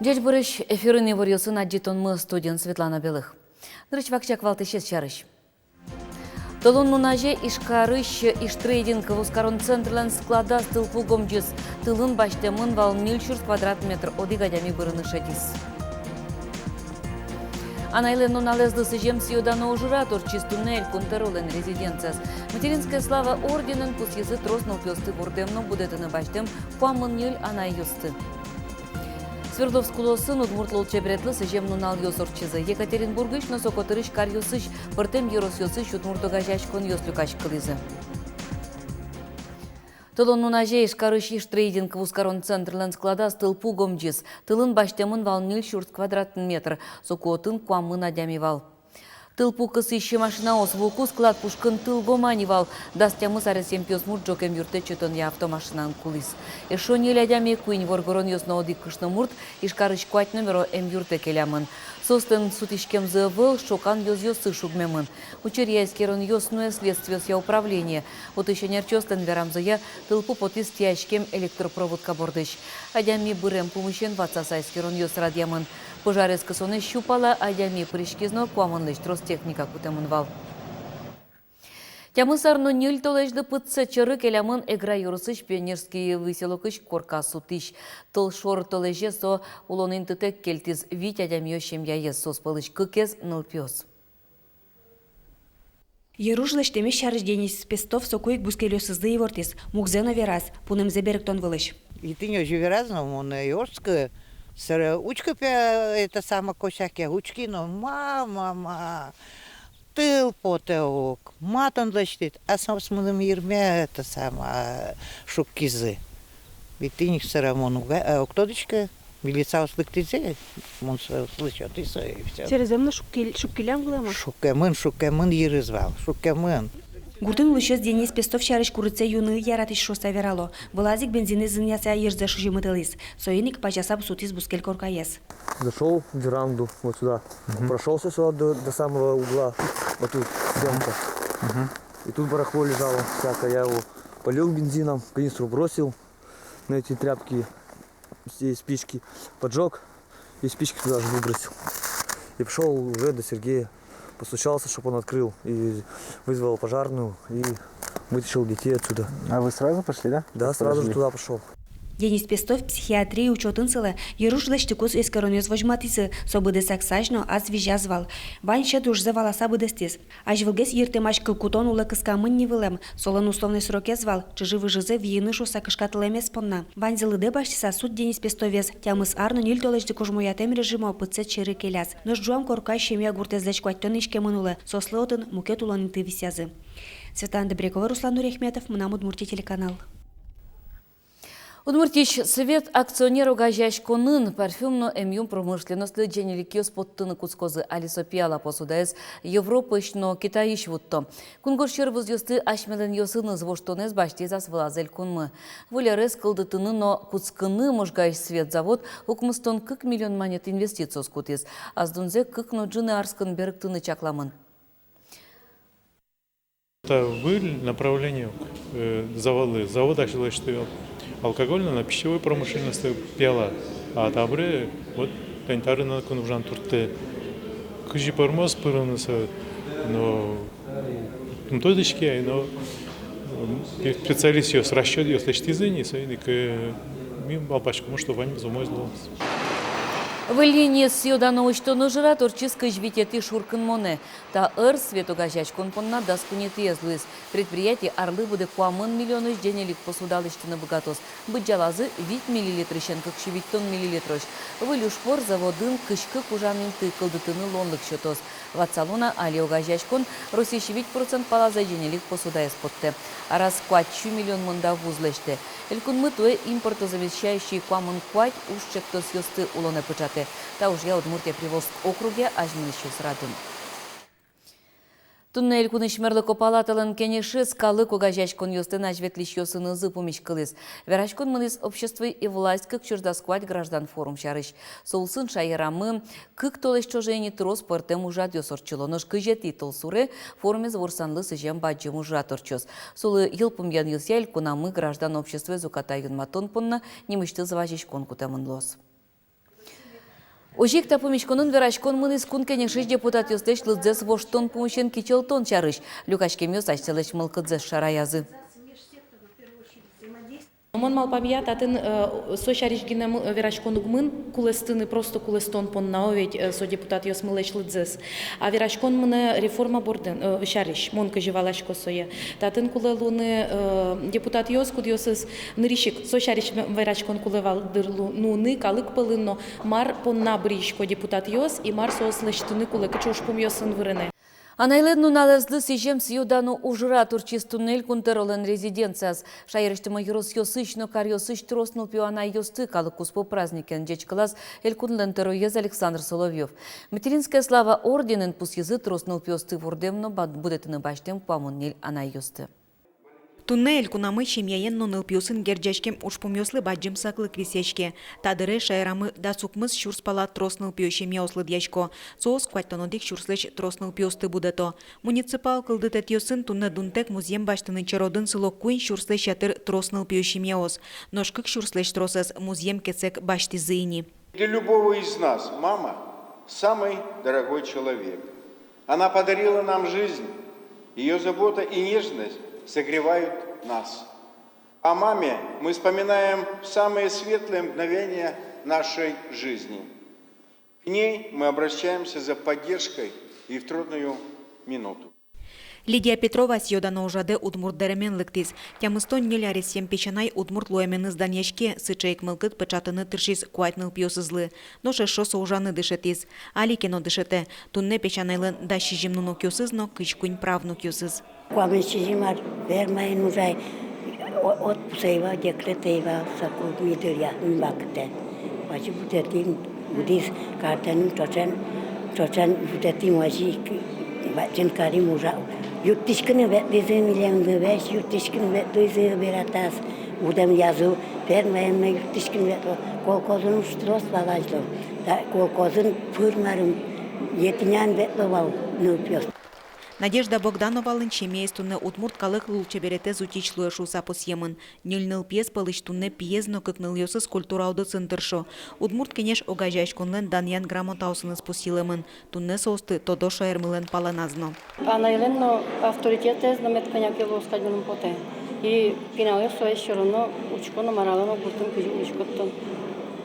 Дядь Борыш, эфирный варьосын аддитон мы студент Светлана Белых. Дрыч вакчак валтышес чарыш. Толон нунаже ишкарыш иштрейдинг вускарон центрлен склада стылпу гомджис. Тылын баштемын вал мильшур квадрат метр одигадями бырыны шадис. Анайлен налезды сыжем сиодано ужиратор чистунель кунтеролен резиденцияс. Материнская слава орденен пусьезы троснул пёсты бурдемно будетыны баштем куамын нюль анай юсты. Свердловск улосын удмуртлол чебретлы сыжем нунал йосорчызы. Екатеринбургыш носокотырыш кар йосыш, пыртем ерос йосыш удмуртога жашкон йослюкач кылызы. Толон нунаже ишкарыш иштрейдинг вускарон центрлен склада стылпу гомджис. Тылын баштемын вал мильшурт квадратный метр, сокотын куамын адями вал. Тылпу кысыщи машина освуку склад пушкын тыл гоманивал. Дастямы саресем пёсмурт жокем юрте чөтön я автомашинан кулис. Эшо нелядями куин воргорон ёсно одик кышномурт ишкарыш куать номеро юрте келямын. Состен сутишкем зывыл шокан ёс-ёсы шугмемын. Учерьяйскерон ёсное следствие я управление. Вот еще нерчёстен верамзыя тылпу потис тяшкем электропроводка бордыш. Адями бырем помыщен ватсасайскерон ёс радьямын. Пожарец кысоны щупала, адями пришкизно куамынлыш тростехника кутемынвал. Тямысарно нюль толежды пытса чыры келямын эгра юрысыш пионерский выселокыш корка сутыш. Тыл шор толеже со улонын тытек кельтиз вить адями ёшем яез сос пылыш кыкез ныл пёс. Еружлыш темеш рождений пестов сокоик бускелёсызды ивортис. Мукзена вераз, пунем зеберектон вылыш. И ты не веразно, он ёрская. Учка это сама косяке, учки, но мама, тыл потеок, матон защитит, а сам с моим ерме это сама шуккизы. Ведь ты не все равно, а кто-дочка, милиция услыктизе, он слышит, и все. Сереземно шуккилям глема? Шуккемын ерызвал, шуккемын. Гуртын лышез Денис Пестов чарыш курыце юны яратыш шоса верало. Вылазик бензины зыняся ерза шужимытылыс. Соиник почасап сутис бускель коркаес. Зашел в веранду вот сюда, прошелся сюда до самого угла, вот тут съемка. И тут барахло лежало всякое. Я его полил бензином, канистру бросил на эти тряпки, все спички, поджег и спички туда же выбросил. И пошел уже до Сергея. Постучался, чтобы он открыл, и вызвал пожарную, и вытащил детей отсюда. А вы сразу пошли, да? Да, сразу же туда пошел. Денис Пестов психиатрии учетын сылы, ерушлыш тыкус эскоронез вожматысы, собыды саксажно аз вижазвал. Баньша дужза валаса быдестес. Ажвылгес ертемаш кылкутон улы кыскамын невылем, солын условный сроке звал, чыжы выжызе виенышу сакышкатылемес понна. Баньзылыде баштиса суд Денис Пестовез, тямыс арны нил толежды кожмоятем режима пыце чыры келяс. Нож жуам коркай шемья гуртезлеч куаттон ишкемын улы, сослы отын мукет улон ты висязы. Светлана Добрякова, Руслан Нурехметов, Мынам Удмуртия телеканал. Удмуртич совет акционеру гажаш конын парфюмно эмюм промышленности дженеликиос поттыны кускозы алисопиала посудаес Европышно Китаиш вутто. Кунгоршер возъёсты ашмелен ёсыны звоштонез баштизас влазель кунмы. Вылярес кылдытыны но кускыны можгайш свет завод укмыстон 40 миллион монет инвестиций скутис. Аздунзе 40 но джины арскын берктыны чакламын. Это были направления заводы. Завод actually что алкогольно пищевой промышленности пела, а табре вот тентары на конужан турте кыжи пармоз пырынысы, но то дышки, но специалист с расчет ее слыштизы, и к мим бабачку, может, вань замозло. В линии сиодано учтоно жиратор чискыш витети шуркын моне. Та свету гажач конпонна даскунети езлуис. Предприятие Орлы буде куамын миллионыш денелик посудалыштыны богатос. Быджалазы 8 миллилитры шенкак шевиттон миллилитрош. Вылюшпор заводын кышкы кужанын тыкылдытыны лонлык счетос. Ватсалона алио гажачкон Россия 9% палаза денелик посудаяс потте. А раз куатчу миллион мында вузлеште. Элькун мытуэ импортозавещающий куамын куать уж чектос ёсты улоне пычате. Та уж я Удмуртия Приволжск округе ажмилищу срадым. Туннель кунышмерлы копалатылын кенеши скалы кугажачкон ёстын ажветлищ ёсыны зыпумич кылыс. Верачкон мыныс общество и власть кык чуждасквать граждан форум шарыш. Соусын шайырамы кык толеш чожени трос пыртем ужат ёсорчылоныш кыжети тылсуре форуме заворсанлы сыжем баджым ужаторчос. Солы йылпым ян йылсяль кунамы граждан общество зуката юнматон понна немышты заважиш конкутамын лос. Ожик та помічконын верашкон мыныс кун кенешиш депутат ёслеш лыдзес воштон помощен кичелтон чарыш. Люкашкем ёсач целеш мылкыдзес шараязы. Мон малпамия татын сошариш гинем верашконуг мын кулестыны просто кулестон поннау ведь со депутат ёс мылеш лыдзес. А верашкон мыны реформа борден шариш мон кыжевалашко сое. Татын кулелуны депутат ёс куд ёсыз ныришик сошариш верашкон кулевал дырлу нуны калык пылынно мар понна бришко депутат ёс и мар сослештыны куле кычош пум ёсын вырыне. Анайледну налезлы сижем сьюдану ужра турчис туннель кунтеролен резиденцияс. Шайрештема юрос ёсыч, но кар ёсыч троснул пиуана ёсты калыкус по праздникен дечкалас элькунлен тероез Александр Соловьев. Материнская слава орденен пус езы троснул пиосты вордемно будетыны баштем памуннель ана ёсты. Туннель кунамы шемьяен ноныл пьюсын герджачкем ушпумёслы баджим саклы квисечке. Тадыры шайрамы да сукмыз шурспала тросныл пью шемьяослы дьячко. Соос кваттонодик шурслеч тросныл пьюсты будето. Муниципал кылдытет ёсын тунне дунтек музем баштыны чародын сылок куин шурслеч ятыр тросныл пью шемьяос. Ношкык шурслеч тросас музем кецек башти зыйни. Для любого из нас мама – самый дорогой человек. Она подарила нам жизнь. Ее забота и нежность согревают нас. О маме мы вспоминаем самые светлые мгновения нашей жизни. К ней мы обращаемся за поддержкой и в трудную минуту. Лидия Петрова сьодана ужаде удмуртдеремен лыктис. Тямыстон нелярис сем печанай удмурт лоемен зданьяшке сычейк мылкыт печатыны тыршис куайтныл пьосызлы. Ноше шосо ужаны дышетис. Али кено дышете. Тунне печанайлын да шижимнуно кёсызно кычкунь правну кёсыз. Куаме шижимар вермайын ужай отпусейва декретейва сакут мидыря мбакте. Вачи бутетин будис картанын чочан бутетин вачи бачен карим ужа. Юттишкыны ветлизе миллионды веш, юттишкыны ветлизе бератас. Удам язу вермайын юттишкыны ветло. Колкозын уштрос балажло. Колкозын фырмарым етинян ветло вал нылпёс. Надежда Богданова лынчемеес тунне удмурт калык лулчеберете зутичлуе шуса посьемын. Нильныл пьес палыч тунне пьезно кыкныл ёсыз культура ауды центршо. Удмурт кенеш огажач конлен даньян грамотаусыныз посилымын. Тунне соосты тодошо эрмылен паланазно. Анайленно авторитете знамет коняке во скадьном поте. И пинал свое еще равно учко намарало бутым кижу учкоттон.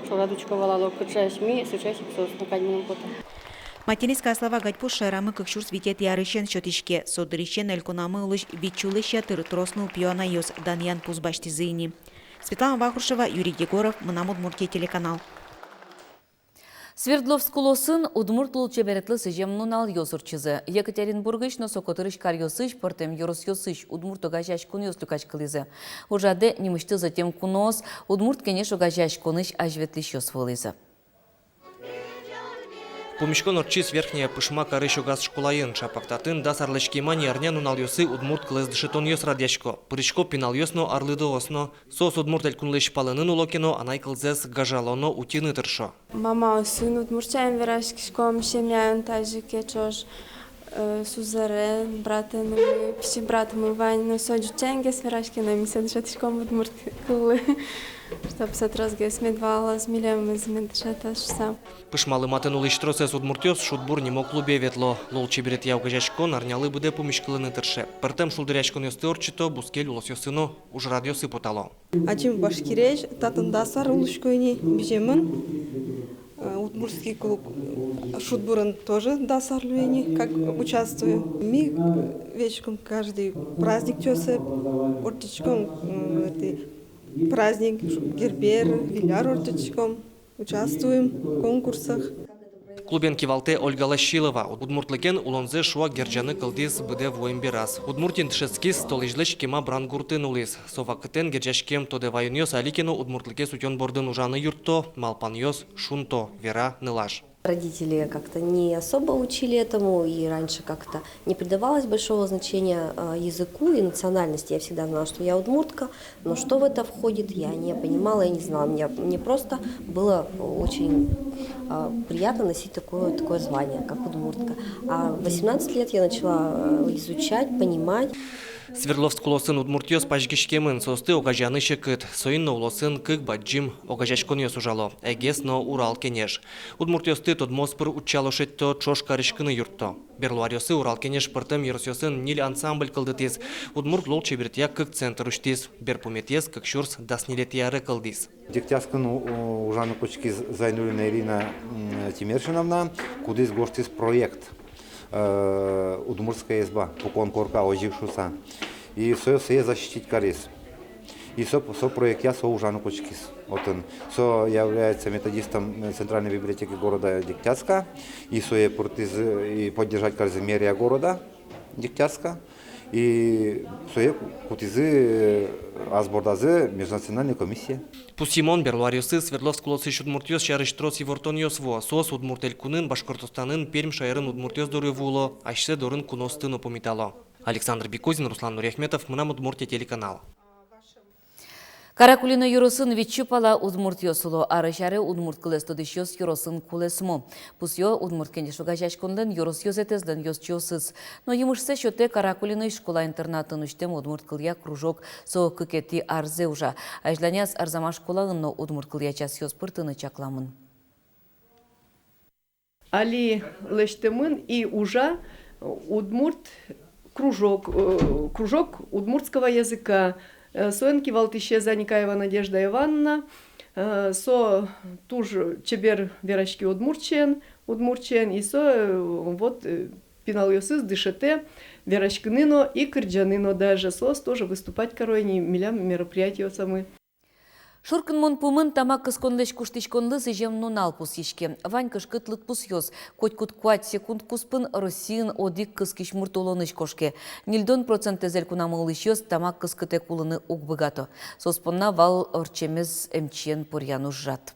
Шорадучко валало кычаешь ми, сычаешь сос на кадьном поте. Материнская слава гадьпу шайрамы кыкшур свитет ярышен шотишке. Содырищен элькунамы улыш вичулыш ятыр троснул пьёна ёс даньян пузбашти зыйни. Светлана Вахрушева, Юрий Егоров, Мынам Удмуртия телеканал. Свердловск улосын удмурт лулчеберетлы сыжем нунал ёсырчызы. Екатеринбургыч но сокотырыш кар ёсыч, портем юрос ёсыч, удмурт огажаш кун ёслюкач кылызы. Ужаде немышты затем кунос, удмурт кенеш огажаш куныш ажветлиш ёс вылызы. Помещкон орчис верхняя пышма карыш огаз школайын шапактатын да сарлышкемани арнян унал ёсы удмурт кылыз дышетон ёс радяшко. Пырышко пинал ёсно арлыды осно. Сос удмурт элькунлыш палынын улокино, анай кылзес гажалоно утины тыршо. Мама сын удмуртчаем верашкишком шемян тажи кечош сузаре братенами пиши братом Вань соджученге с верашкиным седшетишком удмурт кылы. Чтоб сатрозге смедвала с милем из медшета сам. Пышмалы матен улыш тросес удмуртёс шутбур немо клубе ветло. Лол чеберет яугажашко нарнялы буде помышкылыны тырше. Пыртем шулдыряшкон ёсты орчито, бускель улос ёсыно, уж радиосы потало. Ачим башкиреш, татындасар улышкойни бижемын. Удмуртский клуб шутбурын тоже дасарлюени, как участвую. Мы вечером каждый праздник чёсы, ортичком праздник Гербер, Виляр ортичком. Участвуем в конкурсах. Клубен кивалте Ольга Лащилова. Удмуртлыкен улонзе шуа герджаны кылдис буде воембирас. Удмуртин тшецкис столижлыч кема брангуртын улис. Совакытен герджашкем тоде вайоньос аликено удмуртлыке сутен бордын ужаны юртто, малпаньос, шунто, вера, нылаш. Родители как-то не особо учили этому, и раньше как-то не придавалось большого значения языку и национальности. Я всегда знала, что я удмуртка, но что в это входит, я не понимала и не знала. Мне просто было очень приятно носить такое звание, как удмуртка. А в 18 лет я начала изучать, понимать. Свердловск улосын Удмуртиос пажгишкемын состы огажаны шекыт. Соинно улосын кык баджим огажашкониос ужало. Эгес но Урал кенеш. Удмуртиосты тодмоспыр учалошетто чошка рышкыны юртто. Берлуариосы Урал кенеш пыртым еросиосын нил ансамбль кылдытыз. Удмурт лол чебертия кык центр уштиз. Берпуметез кык шурс даснилетияры кылдыз. Дегтярскын ужаны кочки Зайнулина Ирина Тимершиновна, кудыз гоштиз проект Удмуртская изба, покон корка ожившуса. И все защитить карис. И со проект я со ужаны кочкис. Со является методистом Центральной библиотеки города Дегтярска. И со и поддержать карзимерия города Дегтярска. И соя кутизы азбордазы межнациональной комиссии. Пусимон Берлуариосы Свердловск улосы Удмуртиос шарыштрос и вортониос во. Сос Удмуртель кунын Башкортостанын Пермь шайрын Удмуртиос доры вуло, ашсе дорын куностыну помитало. Александр Бекозин, Руслан Нуряхметов, Мынам Удмуртия телеканал. Каракулина юросын виччупала Удмуртиосуло, арышары Удмурт кылестодышьос юросын кулесмо. Пусьо Удмурт кендешуга жашконден юрос йозетезден йосчосыз. Но емышсе шоте Каракулина школа-интернатын уштем Удмурт кылья кружок со кыкети арзе ужа. Ажланяс арзама школағынно Удмурт кылья час йос пыртыны чакламын. Али лештемын и ужа Удмурт кружок удмуртского языка. Соенки Валтище Заникаева Надежда Ивановна, со туж чебер верашки удмурчен, и со вот пиналйосыз дышете верашкиныно и кырджаныно даже сос тоже выступать коройни милям мероприятия самы. Шуркын мон пумын тамак кысконлеш куштишконлы зежем нунал пусишке. Вань кышкытлык пус йоз. Коть-кут куать секунд куспын Россиин одик кыскиш муртолоныш кошке. Нильдон процент эзель кунамылыш йоз тамак кыскыте кулыны угбыгато. Соспонна вал орчемез эмчен порьяну жат.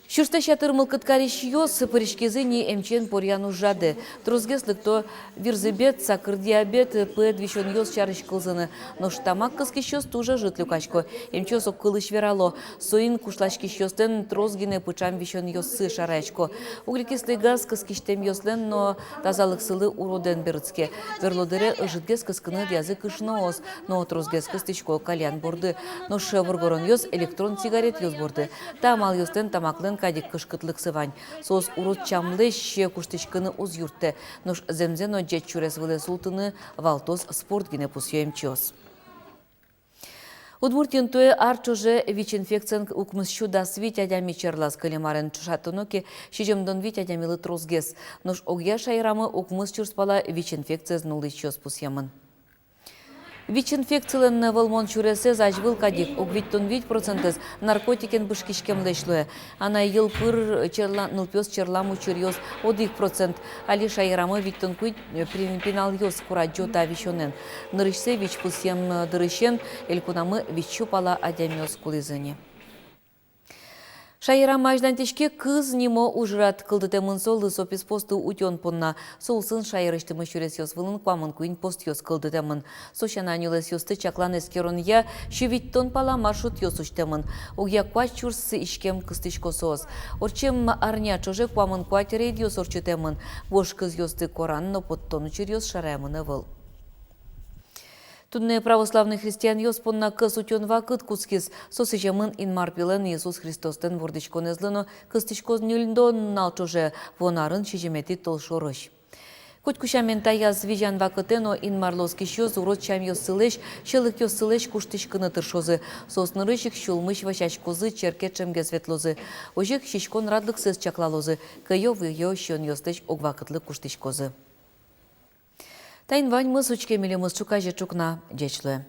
Шурста шатырмыл кыткариш йоз пыришкезыни эмчен порьяну жады. Трузгеслык то вирзыбет, сакыр диабет, пэд вишон йоз чарыш кылзыны. Но штамак кыскиш йоз тужа жит люкачко. Эмчос оккылыш верало. Соин кушлашкиш йозтен трозгине пычам вишон йозсы шарачко. Углекислый газ кыскиштем йозлен, но тазалык сылы уроден берыцке. Верлодыре житгес кыскыны язык ышноос. Но трозгес кыстычко кальян борды. Но шевыргорон йоз электрон сигарет йоз борды. Тамал йозтен тамаклен кадик кышкытлык сывань. Сос урод чамлыш куштичкыны уз юртте. Нош земзено джет чурес выле султыны валтос спорт гине пусьем чёс. Удмуртин туе арчуже ВИЧ-инфекциян укмысшу да свить адями черлас калимарен чушатыноки шижемдон вить адямилы трозгес. Нош огья шайрамы укмыс чурспала ВИЧ-инфекция знулы чёс пусьемын. ВИЧ-инфекциялен волмон чуресе зажвыл кадик, угвиттон 5% наркотикен бышкишкем лешлуе. Ана ел пыр нылпёс черламу чурьёс 1%, али шайрамы виттон куй пинал йос кураджо та вишонен. Нырышсе ВИЧ пусьем дырышен, элькунамы ВИЧ пала адямёс кулызыне. Шайра маждантешке кыз нимо ужрат кылдытемын солы сопис посту утен понна. Солсын шайрыштымы шурес йос вылын квамын куин пост йос кылдытемын. Сошана нюлес йосты чаклан эскерон я шевиттон пала маршрут йос уштемын. Угя квач чурсы ишкем кыстышко соос. Орчем арня чоже квамын квать рейд йос орчетемын. Вош кыз йосты коран, но подтону чур йос шаремын эвыл. Тудне православный христиан йоспонна кыз утен вакыт кускис, сосыжемын инмарпилен Иисус Христостен вордичконезлыно кыстышкоз нюльдон налчоже вонарын шижемети толшорыш. Хоть кушамен таяз вижан вакытено инмарлоски щоз урод чам йосылеш, шелык йосылеш куштышкыны тыршозы, соснырышик шулмыш вачачкозы черкетчем гезветлозы, ожик шишкон радлык сыз чаклалозы, кайо вйо щон йостеш огвакытлы куштышкозы. Тайн вань мыс учке милемыс чукаже чукна, дечлы.